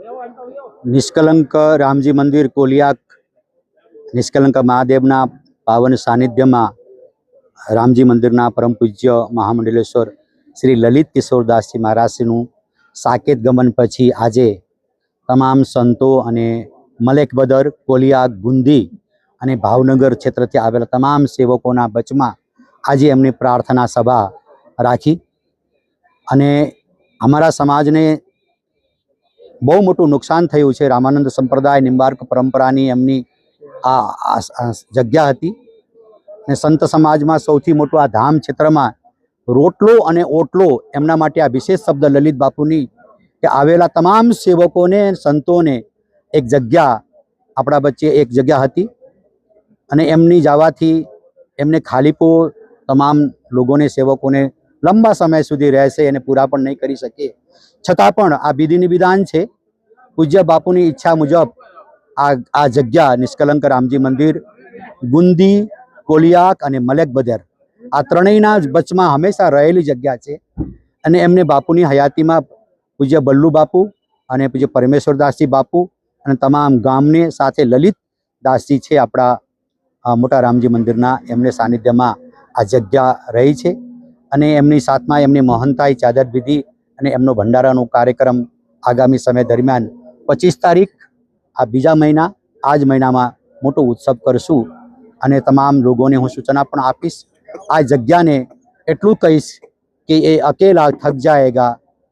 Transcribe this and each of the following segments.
નિષ્કલંક રામજી મંદિર કોલિયાક નિષ્કલંક મહાદેવના પાવન સાનિધ્યમાં રામજી મંદિરના પરમ પૂજ્ય મહામંડલેશ્વર શ્રી લલિત કિશોરદાસજી મહારાજનું સાકેત ગમન પછી આજે તમામ સંતો અને મલેક બદર, કોલિયાક, ગુંદી અને ભાવનગર ક્ષેત્રથી આવેલા તમામ સેવકોના વચમાં આજે એમની પ્રાર્થના સભા રાખી અને અમારા સમાજને બહુ મોટું નુકસાન થયું છે. રામાનંદ સંપ્રદાય નિંબાર્ક પરંપરાની એમની આ જગ્યા હતી ને સંત સમાજમાં સૌથી મોટું આ ધામ ક્ષેત્રમાં રોટલો અને ઓટલો એમના માટે આ વિશેષ શબ્દ લલિત બાપુની કે આવેલા તમામ સેવકોને સંતોને એક જગ્યા આપણા વચ્ચે એક જગ્યા હતી અને એમની જવાથી એમને ખાલીપો તમામ લોકોને સેવકોને લંબા સમય સુધી રહેશે અને પૂરા પણ નહીં કરી શકે. છતાં પણ આ વિધિની વિધાન છે. પૂજ્ય બાપુની ઈચ્છા મુજબ આ જગ્યા નિષ્કલંક રામજી મંદિર, ગુંદી, કોલિયાક અને મલેક બદર આ ત્રણેયના વચમાં હંમેશા રહેલી જગ્યા છે અને એમને બાપુની હયાતીમાં પૂજ્ય બલ્લુ બાપુ અને પૂજ્ય પરમેશ્વરદાસજી બાપુ અને તમામ ગામને સાથે લલિત દાસજી છે આપણા મોટા રામજી મંદિરના એમને સાનિધ્યમાં આ જગ્યા રહી છે અને એમની સાથમાં એમની મહંતાઈ ચાદર વિધિ અને એમનો ભંડારાનો કાર્યક્રમ આગામી સમય દરમિયાન 25 તારીખ આ બીજા મહિના આ જ મહિનામાં મોટો ઉત્સવ કરશું અને તમામ લોકોને હું સૂચના પણ આપીશ. આ જગ્યાને એટલું કહીશ કે એ અકેલા થક જાયેગા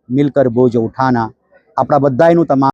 મિલકર બોझ ઉઠાના. આપણા બધાયનું તમામ